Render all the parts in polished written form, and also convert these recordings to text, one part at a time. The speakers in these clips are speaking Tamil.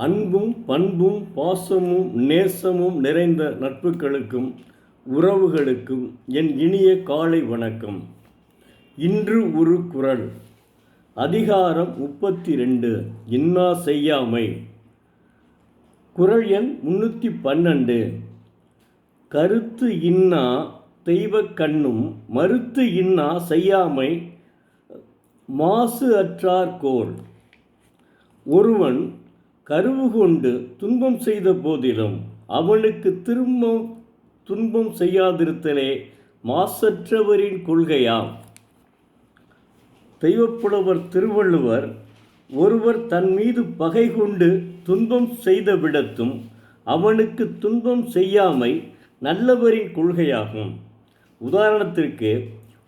அன்பும் பண்பும் பாசமும் நேசமும் நிறைந்த நட்புகளுக்கும் உறவுகளுக்கும் என் இனிய காலை வணக்கம். இன்று ஒரு குறள். அதிகாரம் 32, இன்னா செய்யாமை. குறள் எண் 312. கருத்து இன்னா தெய்வக் கண்ணும் மறுத்து இன்னா செய்யாமை மாசு அற்றார்கோல். ஒருவன் கருவு கொண்டு துன்பம் செய்த போதிலும் அவனுக்கு திரும்ப துன்பம் செய்யாதிருத்தலே மாசற்றவரின் கொள்கையாம். தெய்வப்புலவர் திருவள்ளுவர், ஒருவர் தன் மீது பகை கொண்டு துன்பம் செய்த விடத்தும் அவனுக்கு துன்பம் செய்யாமை நல்லவரின் கொள்கையாகும். உதாரணத்திற்கு,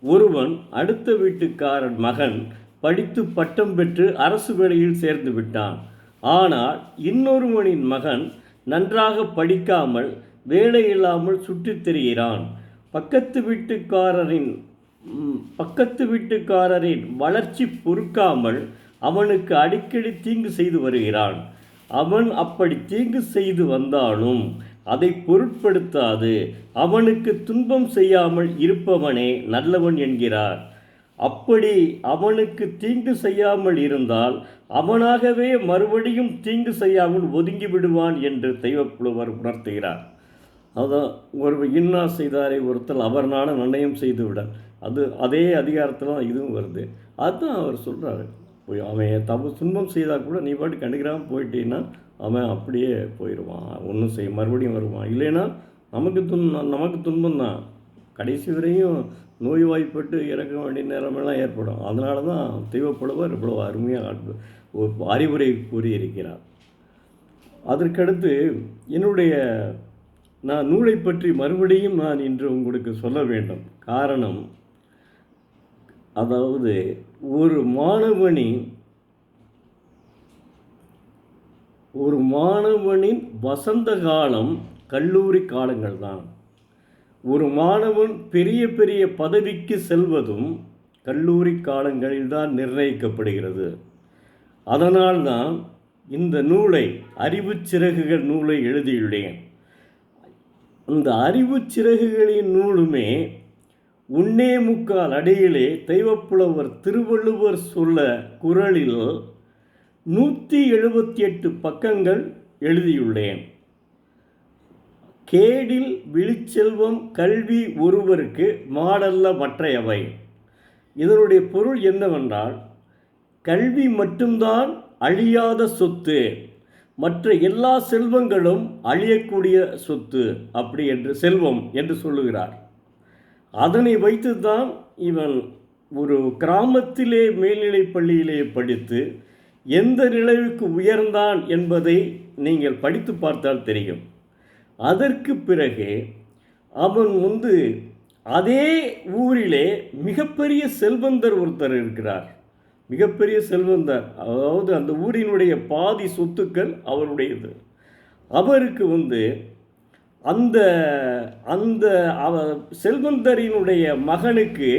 ஒருவன் அடுத்த வீட்டுக்காரன் மகன் படித்து பட்டம் பெற்று அரசு வேலையில் சேர்ந்து விட்டான். ஆனால் இன்னொருவனின் மகன் நன்றாக படிக்காமல் வேலை இல்லாமல் சுற்றித் திரிகிறான். பக்கத்து வீட்டுக்காரரின் வளர்ச்சி பொறுக்காமல் அவனுக்கு அடிக்கடி தீங்கு செய்து வருகிறான். அவன் அப்படி தீங்கு செய்து வந்தாலும் அதை பொருட்படுத்தாது அவனுக்கு துன்பம் செய்யாமல் இருப்பவனே நல்லவன் என்கிறார். அப்படி அவனுக்கு தீங்கு செய்யாமல் இருந்தால் அவனாகவே மறுபடியும் தீங்கு செய்யாமல் ஒதுங்கி விடுவான் என்று தெய்வப்புலவர் உணர்த்துகிறார். அதான், ஒரு இன்னா செய்தாரை ஒருத்தல் அவர் நாட நிர்ணயம் செய்து விட, அதே அதிகாரத்தில் தான் இதுவும் வருது. அதுதான் அவர் சொல்கிறாரு. அவன் துன்பம் செய்தால் கூட நீ பாட்டு கண்டுக்கிறாமல் போயிட்டீன்னா அவன் அப்படியே போயிடுவான், ஒன்றும் செய்ய மறுபடியும் வருவான். இல்லைன்னா நமக்கு துன்பம் தான், கடைசி வரையும் நோய்வாய்ப்பட்டு இறக்க வேண்டிய நிலைமைலாம் ஏற்படும். அதனால தான் தெய்வப்புலவர் இவ்வளோ அருமையாக ஒரு அறிவுரை கூறியிருக்கிறார். அதற்கடுத்து நான் நூலை பற்றி மறுபடியும் நான் இன்று உங்களுக்கு சொல்ல வேண்டும். காரணம், அதாவது ஒரு மாணவனின் வசந்த காலம் கல்லூரி காலங்கள் தான். ஒரு மாணவன் பெரிய பெரிய பதவிக்கு செல்வதும் கல்லூரி காலங்களில் தான் நிர்ணயிக்கப்படுகிறது. அதனால்தான் இந்த நூலை, அறிவு சிறகுகள் நூலை எழுதியுள்ளேன். அந்த அறிவு சிறகுகளின் நூலுமே 1.25 அடியிலே தெய்வப்புலவர் திருவள்ளுவர் சொல்ல குறளில் 178 பக்கங்கள் எழுதியுள்ளேன். கேடில் விழிச்செல்வம் கல்வி ஒருவருக்கு மாடல்ல மற்றையவை. இதனுடைய பொருள் என்னவென்றால், கல்வி மட்டும்தான் அழியாத சொத்து, மற்ற எல்லா செல்வங்களும் அழியக்கூடிய சொத்து செல்வம் என்று சொல்லுகிறார். அதனை வைத்துதான் இவன் ஒரு கிராமத்திலே மேல்நிலை பள்ளியிலே படித்து எந்த நிலைக்கு உயர்ந்தான் என்பதை நீங்கள் படித்து பார்த்தால் தெரியும். அதற்கு பிறகு அவன் அதே ஊரிலே மிகப்பெரிய செல்வந்தர் ஒருத்தர் இருக்கிறார். மிகப்பெரிய செல்வந்தர், அதாவது அந்த ஊரினுடைய பாதி சொத்துக்கள் அவருடையது. அவருக்கு அந்த அந்த செல்வந்தரினுடைய மகனுக்கு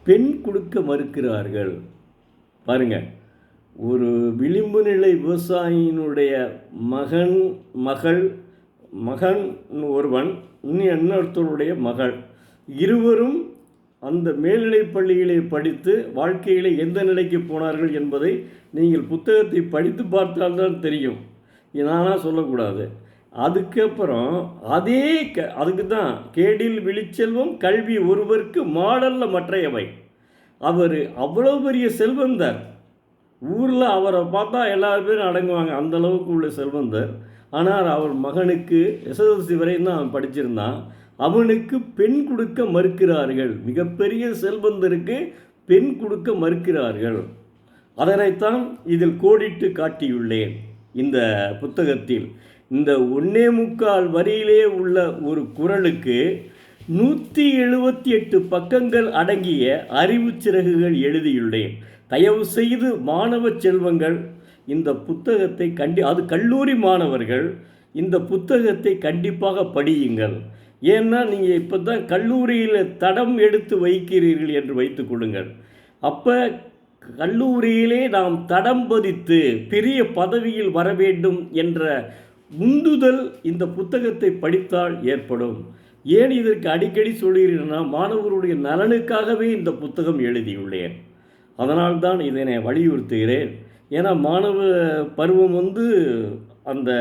பெண் கொடுக்க மறுக்கிறார்கள். பாருங்க, ஒரு விளிம்பு நிலை விவசாயினுடைய மகன் ஒருவன், இன்னொருத்தருடைய மகள், இருவரும் அந்த மேல்நிலைப் பள்ளியிலே படித்து வாழ்க்கையிலே எந்த நிலைக்கு போனார்கள் என்பதை நீங்கள் புத்தகத்தை படித்து பார்த்தால்தான் தெரியும். நானாக சொல்லக்கூடாது. அதுக்கப்புறம் அதுக்கு தான் கேடில் விழிச்செல்வம் கல்வி ஒருவருக்கு மாடல்ல மற்றையவை. அவர் அவ்வளோ பெரிய செல்வந்தர், ஊரில் அவரை பார்த்தா எல்லாரும் பேரும் அடங்குவாங்க, அந்த அளவுக்கு உள்ள செல்வந்தர். ஆனால் அவர் மகனுக்கு எஸ்எஸ்எல்சி வரையும் தான் அவன் படிச்சிருந்தான். அவனுக்கு பெண் கொடுக்க மறுக்கிறார்கள். மிகப்பெரிய செல்வந்தருக்கு பெண் கொடுக்க மறுக்கிறார்கள். அதனைத்தான் இதில் கோடிட்டு காட்டியுள்ளேன் இந்த புத்தகத்தில். இந்த 1.25 வரியிலே உள்ள ஒரு குறளுக்கு 178 பக்கங்கள் அடங்கிய அறிவு சிறகுகள் எழுதியுள்ளேன். தயவு செய்து மாணவ செல்வங்கள் இந்த புத்தகத்தை அது கல்லூரி மாணவர்கள் இந்த புத்தகத்தை கண்டிப்பாக படியுங்கள். ஏன்னா நீங்கள் இப்போ தான் கல்லூரியில் தடம் எடுத்து வைக்கிறீர்கள் என்று வைத்து கொள்ளுங்கள். அப்போ கல்லூரியிலே நாம் தடம் பதித்து பெரிய பதவியில் வர வேண்டும் என்ற உந்துதல் இந்த புத்தகத்தை படித்தால் ஏற்படும். ஏன் இதற்கு அடிக்கடி சொல்கிறேன்னா, மாணவர்களுடைய நலனுக்காகவே இந்த புத்தகம் எழுதியுள்ளேன். அதனால்தான் இதனை வலியுறுத்துகிறேன். ஏன்னா மாணவ பருவம் அந்த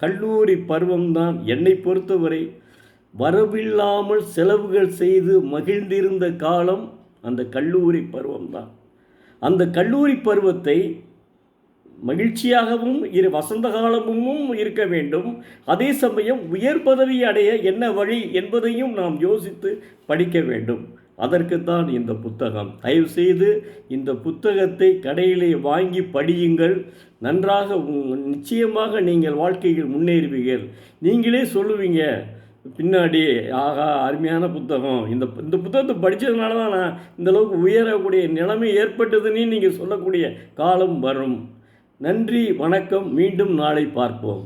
கல்லூரி பருவம்தான் என்னை பொறுத்தவரை வரவில்லாமல் செலவுகள் செய்து மகிழ்ந்திருந்த காலம் அந்த கல்லூரி பருவம்தான். அந்த கல்லூரி பருவத்தை மகிழ்ச்சியாகவும் வசந்த காலமும் இருக்க வேண்டும். அதே சமயம் உயர் பதவி அடைய என்ன வழி என்பதையும் நாம் யோசித்து படிக்க வேண்டும். அதற்குத்தான் இந்த புத்தகம். தயவுசெய்து இந்த புத்தகத்தை கடையிலே வாங்கி படியுங்கள். நன்றாக நிச்சயமாக நீங்கள் வாழ்க்கையில் முன்னேறுவீர்கள். நீங்களே சொல்லுவீங்க பின்னாடி, ஆகா அருமையான புத்தகம், இந்த புத்தகத்தை படித்ததுனால தான் நான் இந்தளவுக்கு உயரக்கூடிய நிலைமை ஏற்பட்டதுன்னு நீங்கள் சொல்லக்கூடிய காலம் வரும். நன்றி, வணக்கம். மீண்டும் நாளை பார்ப்போம்.